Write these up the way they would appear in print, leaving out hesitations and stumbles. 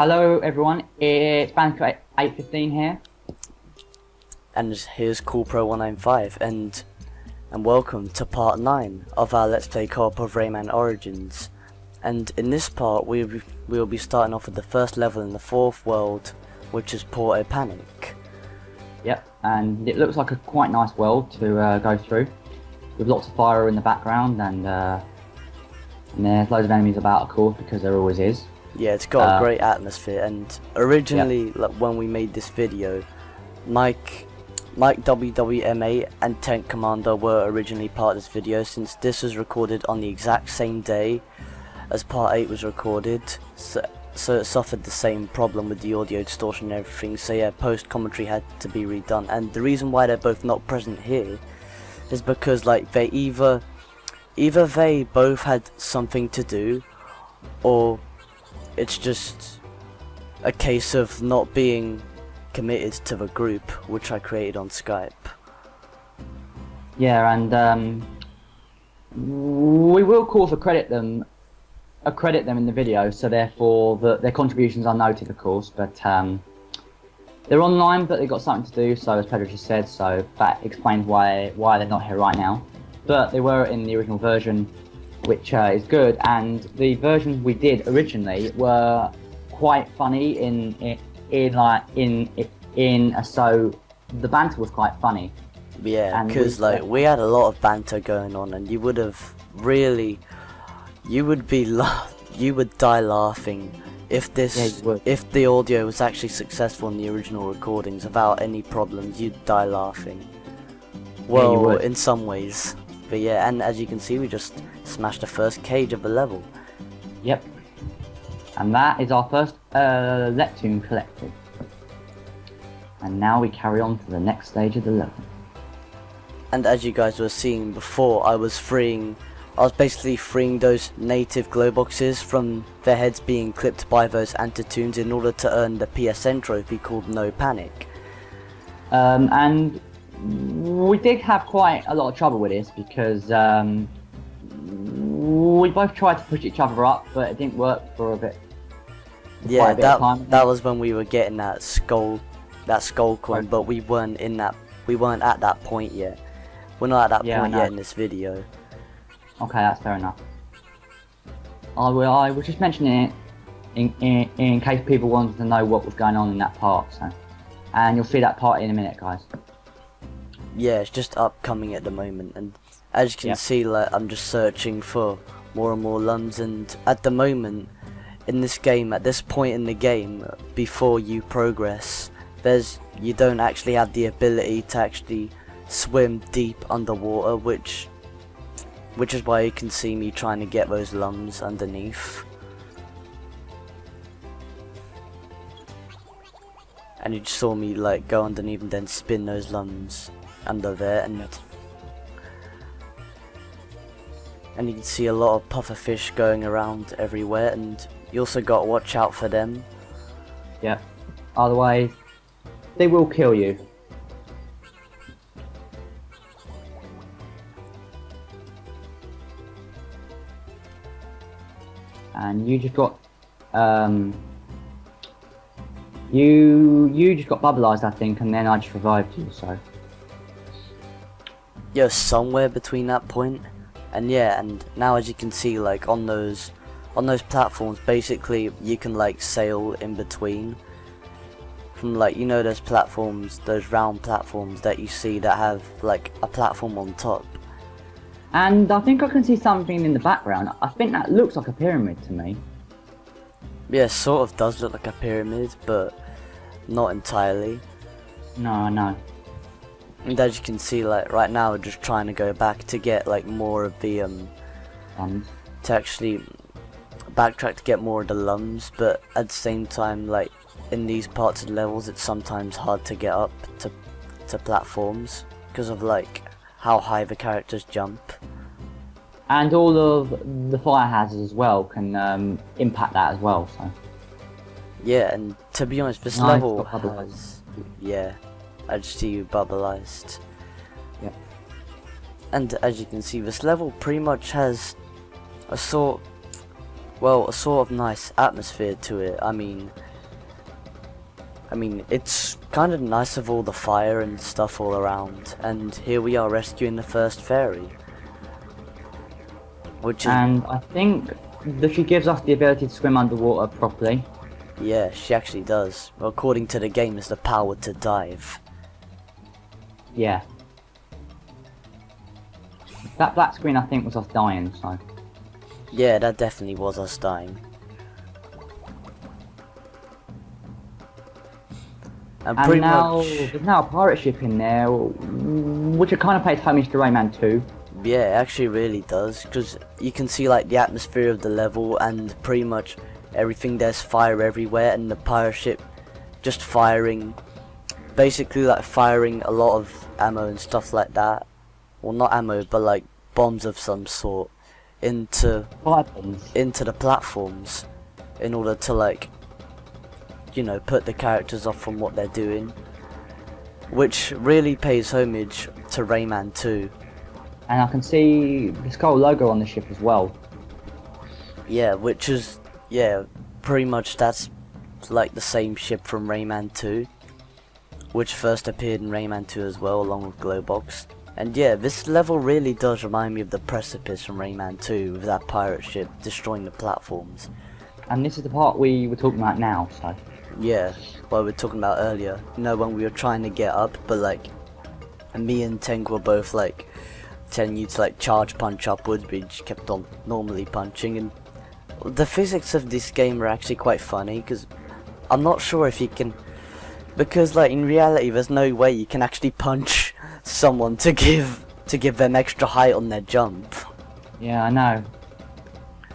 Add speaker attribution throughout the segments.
Speaker 1: Hello everyone, it's Bandicoot815 here.
Speaker 2: And here's COOLPRO195 and welcome to part 9 of our Let's Play co-op of Rayman Origins. And in this part we'll be starting off with the first level in the 4th world, which is Porto Panic.
Speaker 1: Yep, and it looks like a quite nice world to go through, with lots of fire in the background and there's loads of enemies about, of course, because there always is.
Speaker 2: Yeah, it's got a great atmosphere, and originally, like, when we made this video, Mike WWMA and Tenk Kommander were originally part of this video, since this was recorded on the exact same day as part 8 was recorded, so it suffered the same problem with the audio distortion and everything, so yeah, post-commentary had to be redone. And the reason why they're both not present here is because, like, they either they both had something to do, or it's just a case of not being committed to the group which I created on Skype.
Speaker 1: Yeah, and we will, of course, accredit them in the video, so therefore their contributions are noted, of course. But they're online, but they've got something to do. So as Pedro just said, so that explains why they're not here right now. But they were in the original version, which is good, and the versions we did originally were quite funny so the banter was quite funny.
Speaker 2: Yeah, because like we had a lot of banter going on, and you would die laughing if if the audio was actually successful in the original recordings without any problems. You'd die laughing. Well, in some ways. But yeah, and as you can see, we just smashed the first cage of the level.
Speaker 1: Yep. And that is our first Leptune collected. And now we carry on to the next stage of the level.
Speaker 2: And as you guys were seeing before, I was basically freeing those native Globoxes from their heads being clipped by those Antitoons in order to earn the PSN trophy called No Panic.
Speaker 1: And we did have quite a lot of trouble with this because we both tried to push each other up, but it didn't work for a bit.
Speaker 2: Yeah, that was when we were getting that skull coin, but we weren't at that point yet. We're not at that point yet in this video. Okay, that's fair enough. I was just mentioning it in case people wanted to know what was going on in that part. So, and you'll see that part in a minute, guys. Yeah, it's just upcoming at the moment, and as you can see, like, I'm just searching for more and more Lums, and at the moment in this game, at this point in the game, before you progress, you don't actually have the ability to actually swim deep underwater, which is why you can see me trying to get those Lums underneath. And you just saw me like go underneath and then spin those Lums under there, and you can see a lot of pufferfish going around everywhere, and you also got to watch out for them.
Speaker 1: Yeah, otherwise they will kill you. And you just got you just got bubbleized, I think, and then I just revived you. So
Speaker 2: you're somewhere between that point, and yeah, and now as you can see, like on those platforms, basically you can like sail in between from, like, you know, those platforms, those round platforms that you see that have like a platform on top.
Speaker 1: And I think I can see something in the background. I think that looks like a pyramid to me.
Speaker 2: Yeah, sort of does look like a pyramid, but not entirely.
Speaker 1: No, I know.
Speaker 2: And as you can see, like right now we're just trying to go back to get like more of the to actually backtrack to get more of the Lums, but at the same time, like in these parts of the levels, it's sometimes hard to get up to platforms because of like how high the characters jump.
Speaker 1: And all of the fire hazards as well can impact that as well. So
Speaker 2: yeah, and to be honest, this level has, yeah, I just see you bubbleized.
Speaker 1: Yep.
Speaker 2: And as you can see, this level pretty much has a sort of nice atmosphere to it. I mean, I mean, it's kind of nice of all the fire and stuff all around, and here we are rescuing the first fairy.
Speaker 1: And I think that she gives us the ability to swim underwater properly.
Speaker 2: Yeah, she actually does. According to the game, it's the power to dive.
Speaker 1: Yeah. That black screen, I think, was us dying, so...
Speaker 2: Yeah, that definitely was us dying. And pretty
Speaker 1: now,
Speaker 2: much...
Speaker 1: there's now a pirate ship in there, which it kind of pays homage to Rayman 2.
Speaker 2: Yeah, it actually really does, because you can see like the atmosphere of the level and pretty much everything. There's fire everywhere, and the pirate ship just firing, basically like firing a lot of ammo and stuff like that. Well, not ammo, but like bombs of some sort into the platforms in order to, like, you know, put the characters off from what they're doing, which really pays homage to Rayman 2.
Speaker 1: And I can see the Skull logo on the ship as well.
Speaker 2: Yeah, which is, yeah, pretty much that's like the same ship from Rayman 2, which first appeared in Rayman 2 as well, along with Globox. And yeah, this level really does remind me of the Precipice from Rayman 2, with that pirate ship destroying the platforms.
Speaker 1: And this is the part we were talking about now, so...
Speaker 2: Yeah, what we were talking about earlier. You know, when we were trying to get up, but like, me and Tenk were both like, telling you to like charge punch upwards, but you just kept on normally punching. And the physics of this game are actually quite funny, because I'm not sure if you can... Because like, in reality, there's no way you can actually punch someone to give them extra height on their jump.
Speaker 1: Yeah, I know.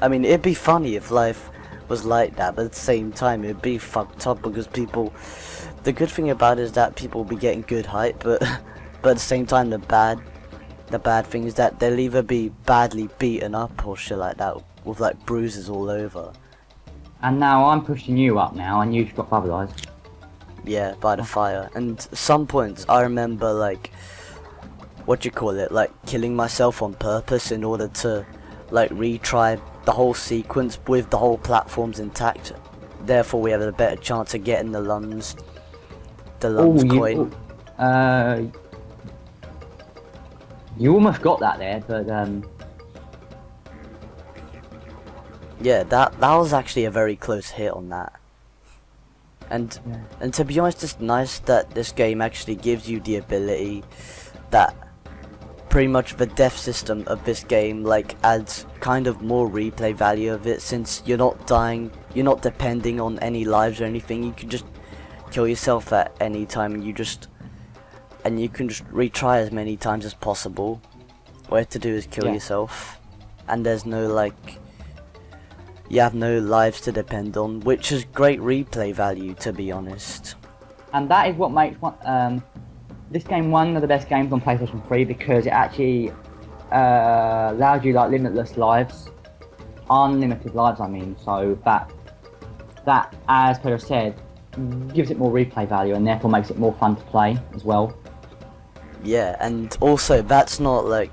Speaker 2: I mean, it'd be funny if life was like that, but at the same time it'd be fucked up, because people, the good thing about it is that people will be getting good height, but at the same time the bad thing is that they'll either be badly beaten up or shit like that, with like bruises all over.
Speaker 1: And now I'm pushing you up now, and you've got bubblized.
Speaker 2: Yeah, by the fire. And some points I remember, like, what you call it, like killing myself on purpose in order to like retry the whole sequence with the whole platforms intact. Therefore we have a better chance of getting the Lums coin.
Speaker 1: You almost got that there, but
Speaker 2: yeah, that was actually a very close hit on that. And to be honest, it's nice that this game actually gives you the ability that pretty much the death system of this game like adds kind of more replay value of it, since you're not dying, you're not depending on any lives or anything. You can just kill yourself at any time, and you can just retry as many times as possible. What you have to do is kill yourself, and there's no like, you have no lives to depend on, which is great replay value, to be honest.
Speaker 1: And that is what makes this game one of the best games on PlayStation 3, because it actually allows you like limitless lives, unlimited lives I mean, so that as Pedro said, gives it more replay value, and therefore makes it more fun to play as well.
Speaker 2: Yeah, and also that's not like,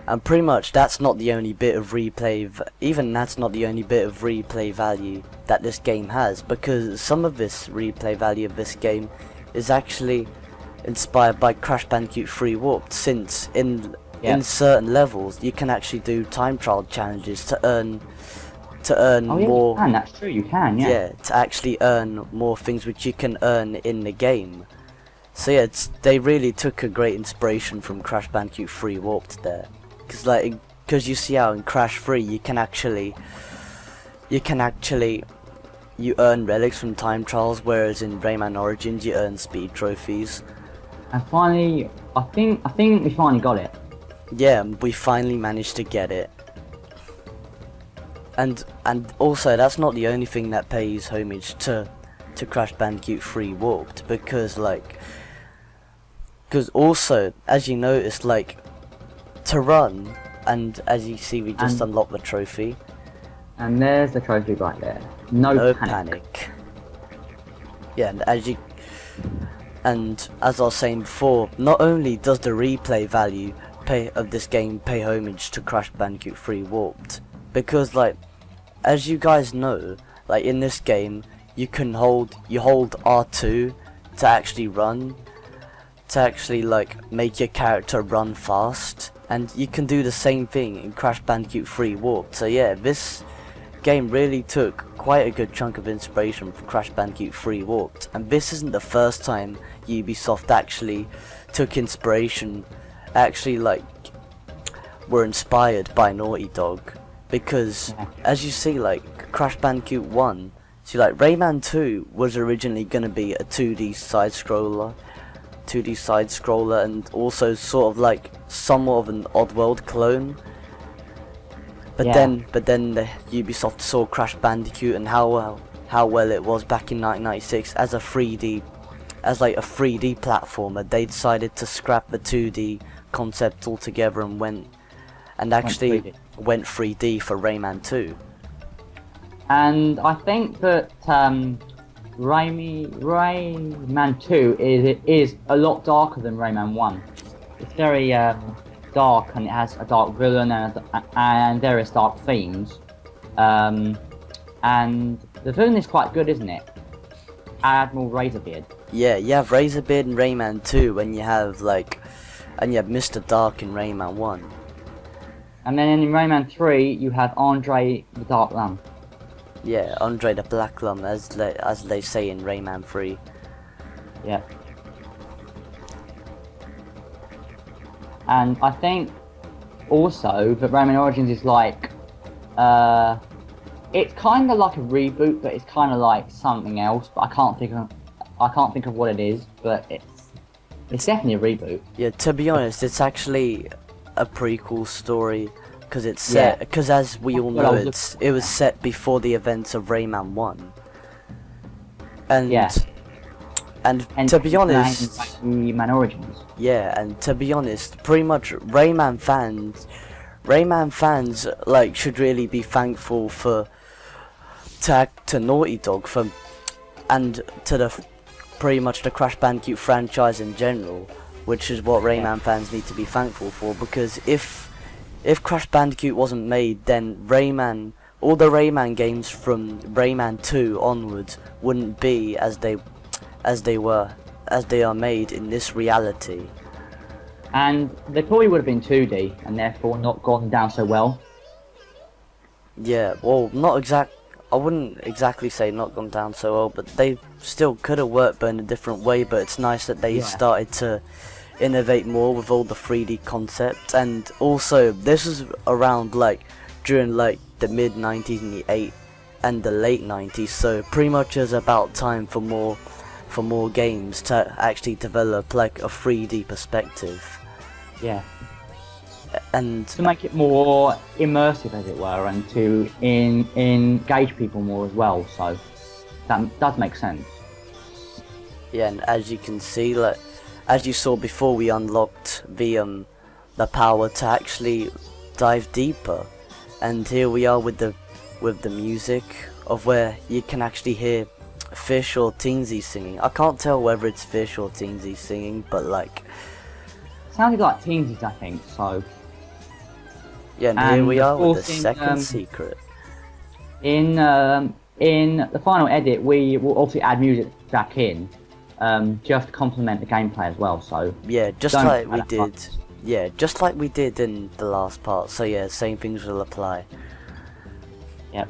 Speaker 2: and pretty much that's not the only bit of replay, even that's not the only bit of replay value that this game has, because some of this replay value of this game is actually inspired by Crash Bandicoot 3 Warped, since in certain levels you can actually do time trial challenges to earn more.
Speaker 1: You can, that's true, you can,
Speaker 2: yeah, to actually earn more things which you can earn in the game. So yeah, they really took a great inspiration from Crash Bandicoot 3 Warped there, because you see how in Crash 3 you earn relics from time trials, whereas in Rayman Origins you earn speed trophies.
Speaker 1: And finally, I think we finally got it.
Speaker 2: Yeah, we finally managed to get it. And also, that's not the only thing that pays homage to Crash Bandicoot 3 Warped, because also, as you notice, like, to run, and as you see, we just unlocked the trophy.
Speaker 1: And there's the trophy right there. No panic.
Speaker 2: Yeah, and as I was saying before, not only does the replay value of this game pay homage to Crash Bandicoot 3 Warped, because like, as you guys know, like in this game, you hold R2 to actually run, to actually like make your character run fast, and you can do the same thing in Crash Bandicoot 3 Warped. So yeah, this game really took quite a good chunk of inspiration from Crash Bandicoot 3 Warped, and this isn't the first time Ubisoft actually took inspiration, actually like were inspired by Naughty Dog, because as you see, like Crash Bandicoot 1, see, like Rayman 2 was originally gonna be a 2D side scroller, and also sort of like somewhat of an Oddworld clone. But then the Ubisoft saw Crash Bandicoot and how well it was back in 1996 as a 3D, as like a 3D platformer. They decided to scrap the 2D concept altogether and went 3D for Rayman 2.
Speaker 1: And I think that Rayman 2 is a lot darker than Rayman 1. It's very dark, and it has a dark villain and various dark themes. And the villain is quite good, isn't it? Admiral Razorbeard.
Speaker 2: Yeah, you have Razorbeard in Rayman 2, and you have Mr. Dark in Rayman 1.
Speaker 1: And then in Rayman 3, you have Andre the Dark Lum.
Speaker 2: Yeah, Andre the Black Lum, as they say in Rayman 3.
Speaker 1: Yeah. And I think also that Rayman Origins is like, it's kind of like a reboot, but it's kind of like something else. But I can't think of what it is. But it's definitely a reboot.
Speaker 2: Yeah, to be honest, it's actually a prequel story, because it's set, because as we all know, it was set before the events of Rayman 1. And to be honest,
Speaker 1: Rayman Origins.
Speaker 2: Yeah, and to be honest, pretty much Rayman fans like should really be thankful to Naughty Dog and to pretty much the Crash Bandicoot franchise in general, which is what Rayman fans need to be thankful for, because if Crash Bandicoot wasn't made, then all the Rayman games from Rayman 2 onwards wouldn't be as they are made in this reality.
Speaker 1: And they probably would have been 2D and therefore not gone down so well.
Speaker 2: Yeah, well, I wouldn't exactly say not gone down so well, but they still could have worked, but in a different way. But it's nice that they started to innovate more with all the 3D concepts. And also, this is around like during like the mid 90s and the late 90s, so pretty much is about time for more games to actually develop like a 3D perspective.
Speaker 1: Yeah.
Speaker 2: And
Speaker 1: to make it more immersive, as it were, and to engage people more as well. So that does make sense.
Speaker 2: Yeah, and as you can see, like as you saw before, we unlocked the power to actually dive deeper, and here we are with the music of where you can actually hear Fish or Teensy singing. I can't tell whether it's Fish or Teensy singing, but like
Speaker 1: sounded like Teensy's, I think. So
Speaker 2: yeah, and here we are with the second secret.
Speaker 1: In the final edit, we will obviously add music back in, just to complement the gameplay as well. So
Speaker 2: yeah, just like we did. Yeah, just like we did in the last part. So yeah, same things will apply.
Speaker 1: Yep.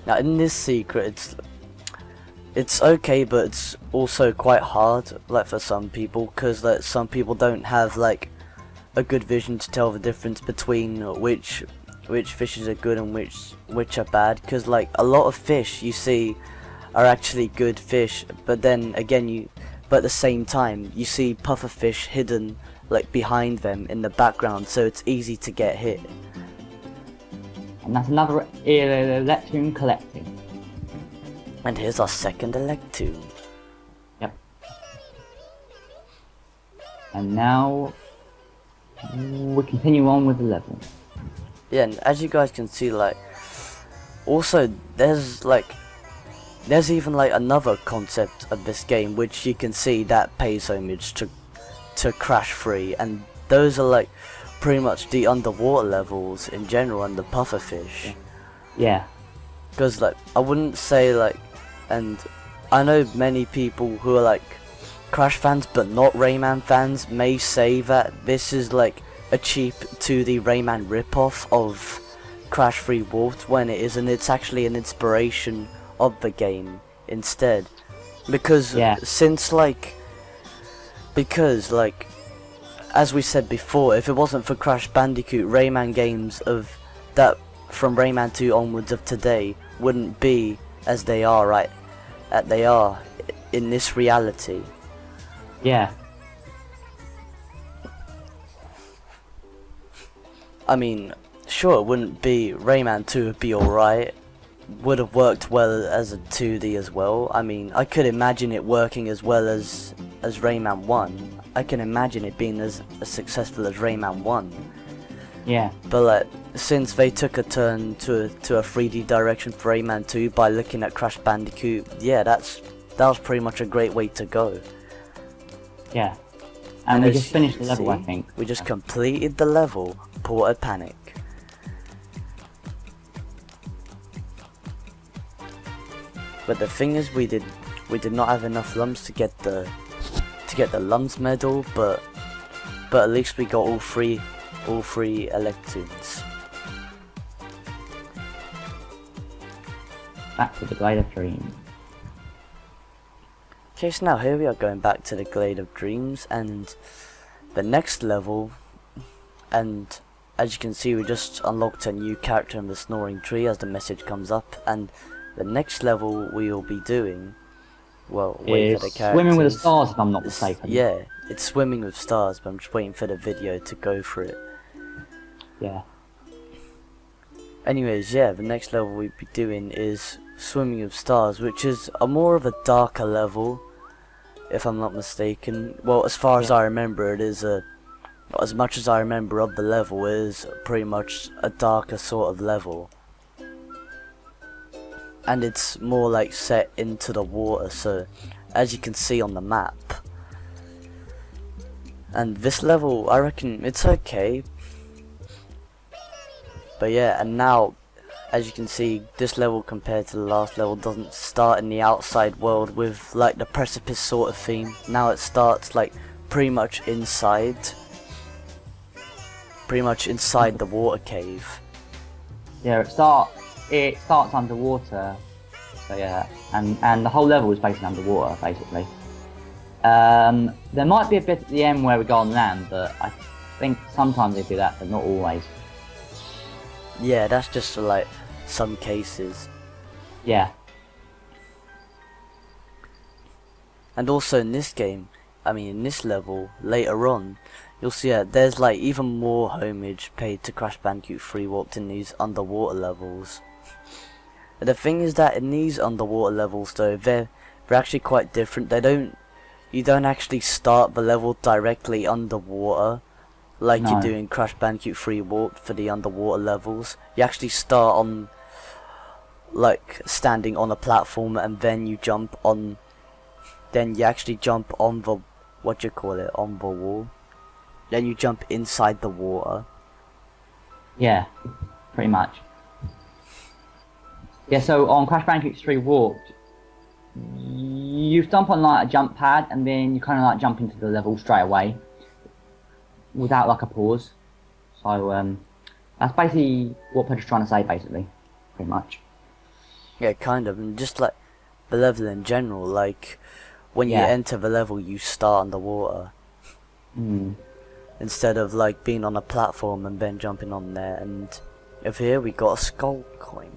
Speaker 2: Now in this secret, it's okay, but it's also quite hard, like for some people, because like some people don't have like a good vision to tell the difference between which fishes are good and which are bad. Because like a lot of fish you see are actually good fish, but then again but at the same time you see pufferfish hidden like behind them in the background, so it's easy to get hit.
Speaker 1: And that's another Electoon collecting.
Speaker 2: And here's our second Electoon.
Speaker 1: Yep. And now we continue on with the level.
Speaker 2: Yeah, and as you guys can see, like also there's even like another concept of this game which you can see that pays homage to Crash 3, and those are like pretty much the underwater levels in general and the pufferfish.
Speaker 1: Yeah.
Speaker 2: Because like I wouldn't say like And I know many people who are like Crash fans but not Rayman fans may say that this is like a cheap 2D Rayman ripoff of Crash 3 Warped, when it isn't. It's actually an inspiration of the game instead. Because because as we said before, if it wasn't for Crash Bandicoot, Rayman games of that from Rayman 2 onwards of today wouldn't be as they are they are in this reality.
Speaker 1: Yeah.
Speaker 2: I mean, sure, it wouldn't be, Rayman 2 would be alright, would have worked well as a 2D as well. I mean, I could imagine it working as well as Rayman 1. I can imagine it being as successful as Rayman 1.
Speaker 1: Yeah.
Speaker 2: But like, since they took a turn to a 3D direction for Rayman 2 by looking at Crash Bandicoot, yeah, that was pretty much a great way to go.
Speaker 1: Yeah. And we just finished the level, I think.
Speaker 2: We just completed the level, Ported Panic. But the thing is, we did not have enough Lums to get the Lums Medal, but at least we got all three Electoons.
Speaker 1: Back to the Glade of Dreams.
Speaker 2: Okay, so now here we are going back to the Glade of Dreams, and the next level, and as you can see, we just unlocked a new character in the Snoring Tree as the message comes up, and the next level we will be doing, well, wait for the characters.
Speaker 1: Swimming with the Stars, if I'm not mistaken.
Speaker 2: Yeah, it's Swimming with Stars, but I'm just waiting for the video to go for it.
Speaker 1: Yeah.
Speaker 2: Anyways, yeah, the next level we'll be doing is Swimming with Stars, which is a more of a darker level, if I'm not mistaken. Well, as far as I remember, it is as much as I remember of the level, it is pretty much a darker sort of level. And it's more like set into the water, so as you can see on the map. And this level, I reckon it's okay. But yeah, and now, as you can see, this level compared to the last level doesn't start in the outside world with like the Precipice sort of theme. Now it starts like pretty much inside the water cave.
Speaker 1: Yeah, it starts underwater, so yeah, and the whole level is basically underwater, basically. There might be a bit at the end where we go on land, but I think sometimes they do that, but not always.
Speaker 2: Yeah, that's just for like some cases.
Speaker 1: Yeah.
Speaker 2: And also in this game, I mean in this level, later on, you'll see that there's like even more homage paid to Crash Bandicoot 3 Warped in these underwater levels. The thing is that in these underwater levels though, they're actually quite different. You don't actually start the level directly underwater like you do in Crash Bandicoot 3 Warped for the underwater levels. You actually start on like standing on a platform, and then you jump on, then you actually jump on the, on the wall. Then you jump inside the water.
Speaker 1: Yeah, pretty much. Yeah, so on Crash Bandicoot 3 Warped, you jump on like a jump pad, and then you kind of like jump into the level straight away, without like a pause. So that's basically what Petra's trying to say, basically, pretty much.
Speaker 2: Yeah, kind of, and just like the level in general, like when you enter the level, you start underwater. Instead of like being on a platform and then jumping on there. And over here we got a skull coin.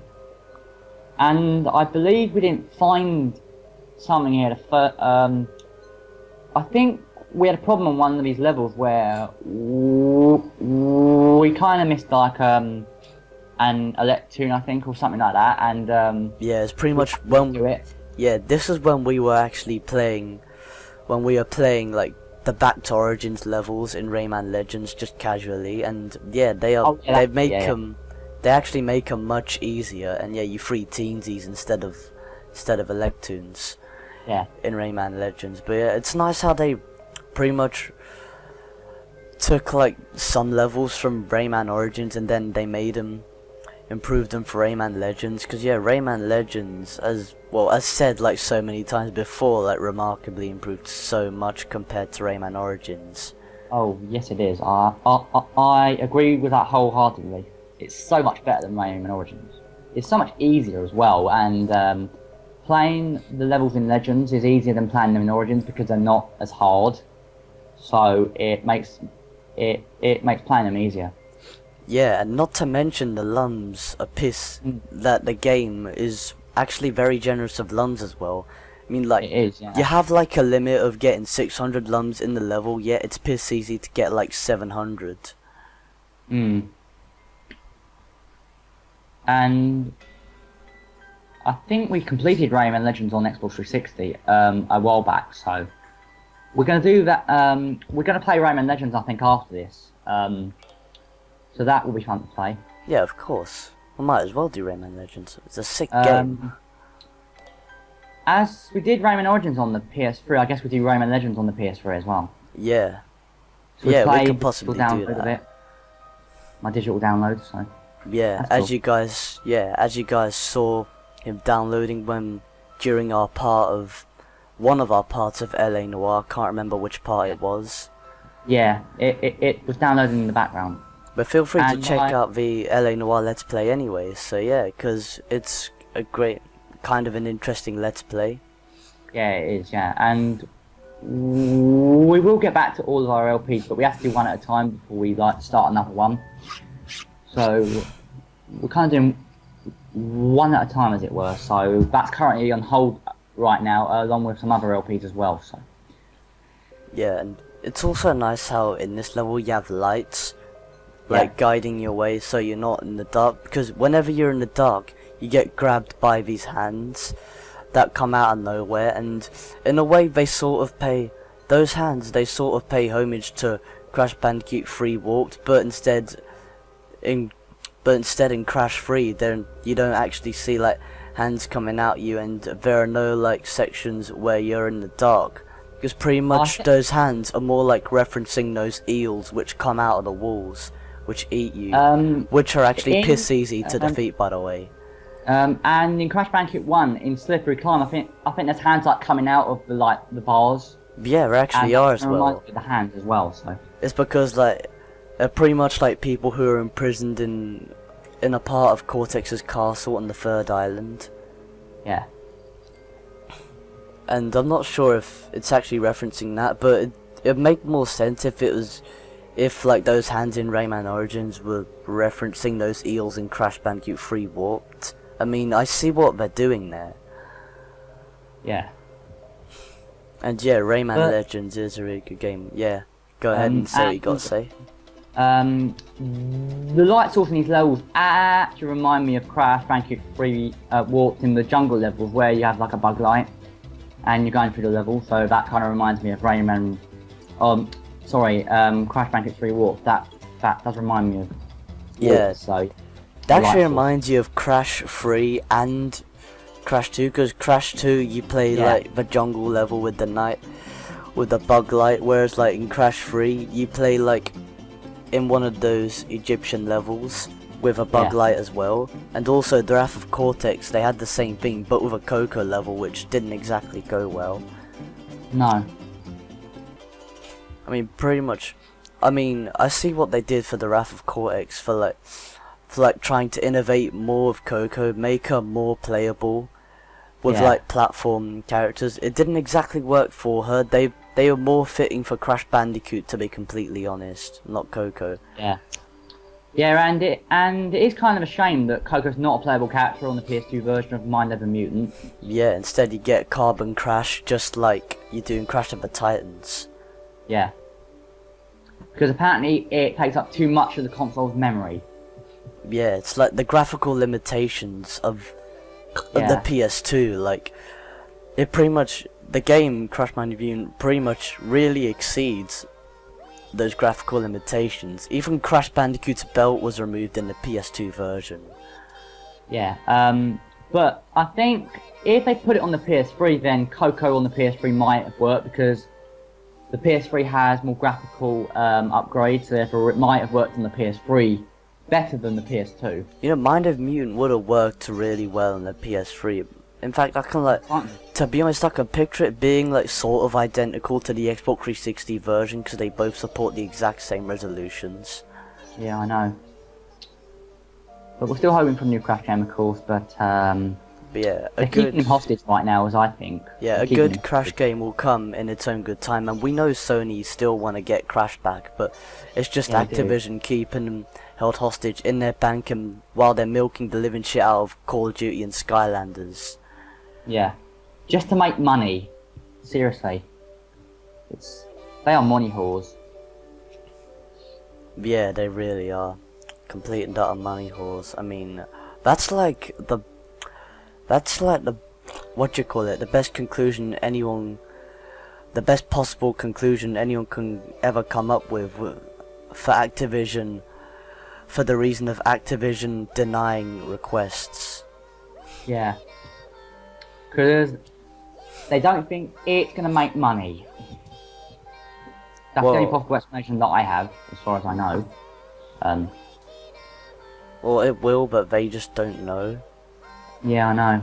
Speaker 1: And I believe we didn't find something here. I think we had a problem on one of these levels where we kind of missed like an Electoon, I think, or something like that. And
Speaker 2: yeah, it's pretty much when this is when we were actually playing, like the Back to Origins levels in Rayman Legends just casually, and yeah, they actually make them much easier, and yeah, you free teensies instead of Electoons in Rayman Legends. But yeah, it's nice how they pretty much took like some levels from Rayman Origins and then they made them improved them for Rayman Legends, because yeah, Rayman Legends, as said like so many times before, like remarkably improved so much compared to Rayman Origins.
Speaker 1: Oh yes, it is. I agree with that wholeheartedly. It's so much better than Rayman Origins. It's so much easier as well, and playing the levels in Legends is easier than playing them in Origins because they're not as hard. So it makes playing them easier.
Speaker 2: Yeah, and not to mention the Lums that the game is actually very generous of Lums as well. I mean, like,
Speaker 1: it is, yeah.
Speaker 2: You have like a limit of getting 600 Lums in the level, yet it's piss easy to get like 700. And I think we completed Rayman Legends on Xbox 360 a while back, so we're going to do that. We're going to play Rayman Legends, I think, after this. So that will be fun to play. Yeah, of course. We might as well do Rayman Legends. It's a sick game.
Speaker 1: As we did Rayman Origins on the PS3, I guess we do Rayman Legends on the PS3 as well.
Speaker 2: Yeah.
Speaker 1: So
Speaker 2: yeah, we could possibly do that.
Speaker 1: My digital download, so.
Speaker 2: Yeah, as you guys saw him downloading during one of our parts of LA Noire. I can't remember which part it was.
Speaker 1: Yeah, it was downloading in the background.
Speaker 2: But feel free to check out the LA Noire Let's Play anyway, so yeah, because it's a great, kind of an interesting Let's Play.
Speaker 1: Yeah, it is, yeah, and we will get back to all of our LPs, but we have to do one at a time before we start another one. So, we're kind of doing one at a time, as it were, so that's currently on hold right now, along with some other LPs as well, so.
Speaker 2: Yeah, and it's also nice how in this level you have lights, guiding your way so you're not in the dark, because whenever you're in the dark you get grabbed by these hands that come out of nowhere, and in a way they sort of pay homage to Crash Bandicoot 3 Warped, but instead in Crash 3 then you don't actually see like hands coming out you, and there are no like sections where you're in the dark, because pretty much those hands are more like referencing those eels which come out of the walls, which eat you, which are actually piss easy to defeat, by the way.
Speaker 1: And in Crash Bandicoot 1, in Slippery Climb, I think there's hands like coming out of the bars.
Speaker 2: Yeah, there actually are as well.
Speaker 1: Reminds me of the hands as well, so.
Speaker 2: It's because like they're pretty much like people who are imprisoned in a part of Cortex's castle on the third island.
Speaker 1: Yeah.
Speaker 2: And I'm not sure if it's actually referencing that, but it'd make more sense if like those hands in Rayman Origins were referencing those eels in Crash Bandicoot 3 Warped. I mean, I see what they're doing there.
Speaker 1: Yeah.
Speaker 2: And yeah, Rayman Legends is a really good game. Yeah, go ahead and say what you got to say.
Speaker 1: The light source in these levels actually remind me of Crash Bandicoot 3 Warped in the jungle levels, where you have like a bug light and you're going through the level, so that kind of reminds me of Rayman. Crash Bandicoot 3 Warped. That does remind me of.
Speaker 2: Yeah.
Speaker 1: So.
Speaker 2: That actually reminds you of Crash 3 and Crash 2, because Crash 2 you play like the jungle level with the night, with the bug light, whereas like in Crash 3 you play like in one of those Egyptian levels with a bug light as well. And also the Wrath of Cortex, they had the same thing but with a Coco level, which didn't exactly go well.
Speaker 1: No.
Speaker 2: I mean, pretty much. I mean, I see what they did for the Wrath of Cortex for like trying to innovate more of Coco, make her more playable with like platform characters. It didn't exactly work for her. They were more fitting for Crash Bandicoot, to be completely honest, not Coco.
Speaker 1: Yeah. Yeah, and it is kind of a shame that Coco's not a playable character on the PS2 version of Mind Over Mutant.
Speaker 2: Yeah, instead you get Carbon Crash, just like you do in Crash of the Titans.
Speaker 1: Yeah. Because apparently it takes up too much of the console's memory.
Speaker 2: Yeah, it's like the graphical limitations of the PS2, like, it pretty much, the game Crash Bandicoot pretty much really exceeds those graphical limitations. Even Crash Bandicoot's belt was removed in the PS2 version.
Speaker 1: Yeah, but I think if they put it on the PS3, then Coco on the PS3 might have worked, because the PS3 has more graphical upgrades, so therefore it might have worked on the PS3 better than the PS2.
Speaker 2: You know, Mind of Mutant would have worked really well on the PS3. In fact, I can to be honest, I can picture it being like sort of identical to the Xbox 360 version because they both support the exact same resolutions.
Speaker 1: Yeah, I know. But we're still hoping for a new Crash game, of course. But
Speaker 2: yeah,
Speaker 1: they're keeping him hostage right now, as I think.
Speaker 2: Yeah, a good Crash game will come in its own good time, and we know Sony still want to get Crash back, but it's just Activision keeping them held hostage in their bank, and while they're milking the living shit out of Call of Duty and Skylanders.
Speaker 1: Yeah, just to make money. Seriously, they are money whores.
Speaker 2: Yeah, they really are. Complete and utter money whores. I mean, that's like the what you call it, the best possible conclusion anyone can ever come up with for Activision, for the reason of Activision denying requests.
Speaker 1: Yeah, because they don't think it's gonna make money. That's the only possible explanation that I have, as far as I know.
Speaker 2: Well, it will, but they just don't know.
Speaker 1: Yeah, I know.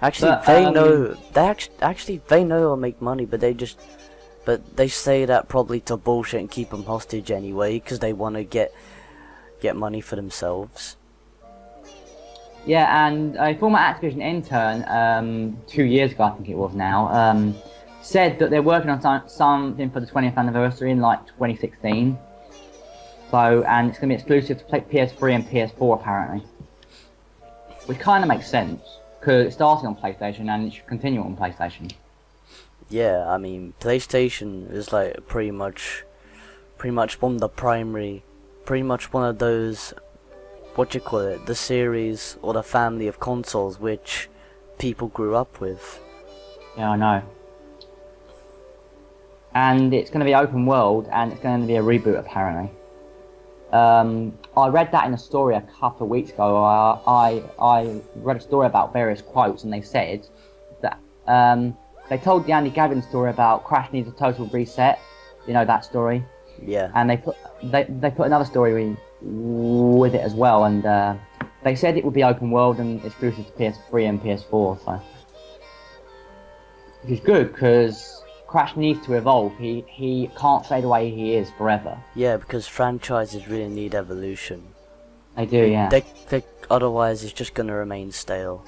Speaker 2: Actually, they know. They know it'll make money, but they say that probably to bullshit and keep them hostage anyway, because they want to get money for themselves.
Speaker 1: Yeah, and a former Activision intern, 2 years ago I think it was now, said that they're working on something for the 20th anniversary in like 2016. So, and it's going to be exclusive to PS3 and PS4 apparently. Which kind of makes sense, because it started on PlayStation and it should continue on PlayStation.
Speaker 2: Yeah, I mean, PlayStation is like pretty much one of the primary, pretty much one of those, what you call it, the series or the family of consoles which people grew up with.
Speaker 1: Yeah, I know. And it's going to be open world, and it's going to be a reboot apparently. I read that in a story a couple of weeks ago. I read a story about various quotes, and they said that they told the Andy Gavin story about Crash needs a total reset. You know that story?
Speaker 2: Yeah.
Speaker 1: And they put another story with it as well, and they said it would be open world and exclusive to PS3 and PS4. So, which is good because Crash needs to evolve. He can't stay the way he is forever.
Speaker 2: Yeah, because franchises really need evolution.
Speaker 1: They do, yeah.
Speaker 2: They otherwise it's just gonna remain stale.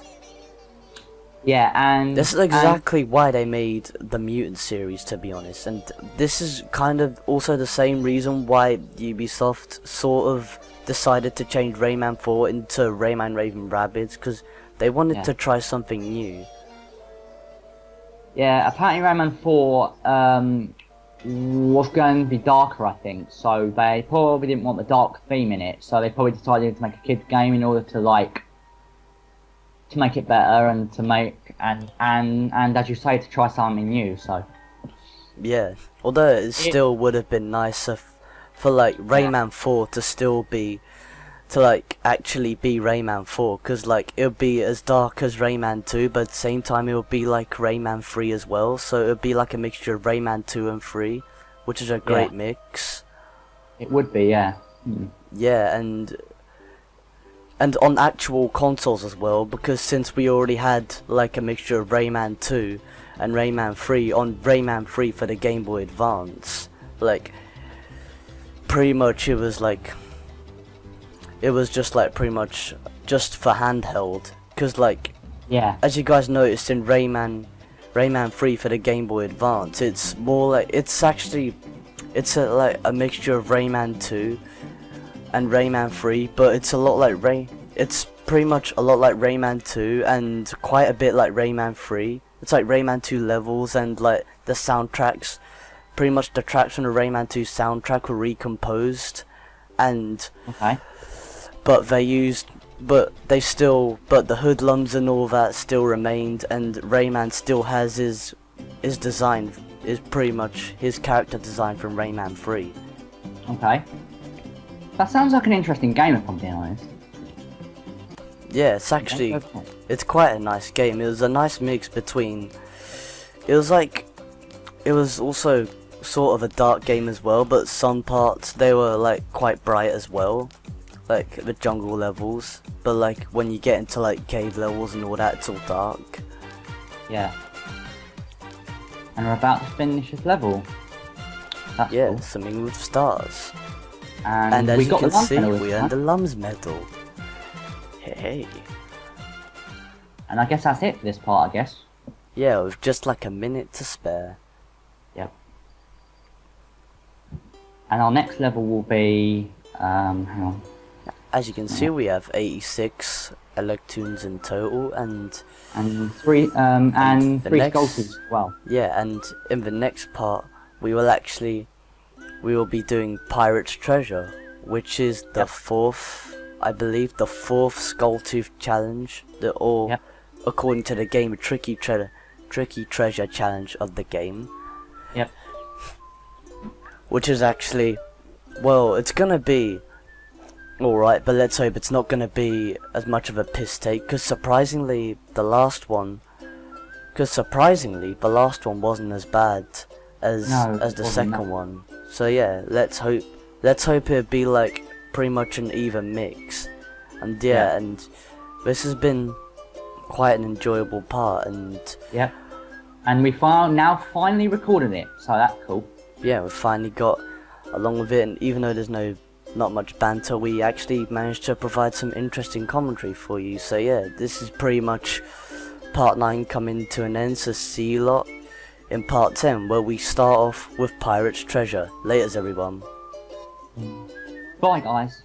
Speaker 1: Yeah, and
Speaker 2: this is exactly why they made the Mutant series, to be honest. And this is kind of also the same reason why Ubisoft sort of decided to change Rayman 4 into Rayman Raving Rabbids, because they wanted to try something new.
Speaker 1: Yeah, apparently Rayman 4 was going to be darker, I think. So they probably didn't want the dark theme in it. So they probably decided to make a kids game in order to make it better and to make and as you say, to try something new. So
Speaker 2: yeah, although it still would have been nicer for like Rayman 4 to still be actually be Rayman 4, because like it would be as dark as Rayman 2, but at the same time it would be like Rayman 3 as well, so it would be like a mixture of Rayman 2 and 3, which is a great mix.
Speaker 1: It would be, yeah.
Speaker 2: Yeah, and on actual consoles as well, because since we already had like a mixture of Rayman 2 and Rayman 3 on Rayman 3 for the Game Boy Advance, like pretty much it was just like pretty much just for handheld, because like as you guys noticed in Rayman 3 for the Game Boy Advance, it's more like it's like a mixture of Rayman 2 and Rayman 3, but it's a lot like it's pretty much a lot like Rayman 2 and quite a bit like Rayman 3. It's like Rayman 2 levels, and like the soundtracks, pretty much the tracks from the Rayman 2 soundtrack were recomposed, and but the hoodlums and all that still remained, and Rayman still has his design, is pretty much his character design from Rayman 3.
Speaker 1: Okay. That sounds like an interesting game, if I'm being honest.
Speaker 2: Yeah, it's actually, it's quite a nice game. It was a nice mix between, it was also sort of a dark game as well, but some parts they were like quite bright as well, like the jungle levels. But like when you get into like cave levels and all that, it's all dark.
Speaker 1: Yeah. And we're about to finish this level. That's
Speaker 2: yeah,
Speaker 1: cool.
Speaker 2: something with stars.
Speaker 1: And
Speaker 2: as
Speaker 1: we
Speaker 2: you
Speaker 1: got
Speaker 2: can
Speaker 1: the
Speaker 2: see,
Speaker 1: medal
Speaker 2: we earned the Lums Medal. Hey.
Speaker 1: And I guess that's it for this part, I guess.
Speaker 2: Yeah, with just like a minute to spare.
Speaker 1: Yep. And our next level will be, hang on.
Speaker 2: As you can see, we have 86 Electoons in total, and
Speaker 1: three sculptures as well.
Speaker 2: Yeah, and in the next part, we will be doing Pirate's Treasure, which is the fourth, I believe, the fourth Skulltooth challenge, according to the game, tricky treasure challenge of the game.
Speaker 1: Yep.
Speaker 2: Which is actually, well, it's gonna be alright, but let's hope it's not gonna be as much of a piss take, because surprisingly the last one wasn't as bad as the second one. So yeah, let's hope it'll be like pretty much an even mix. And and this has been quite an enjoyable part, and
Speaker 1: and we now finally recorded it, so that's cool.
Speaker 2: Yeah, we finally got along with it, and even though there's not much banter, we actually managed to provide some interesting commentary for you. So yeah, this is pretty much part 9 coming to an end, so see you lot in part 10, where we start off with Pirate's Treasure. Laters everyone.
Speaker 1: Bye guys.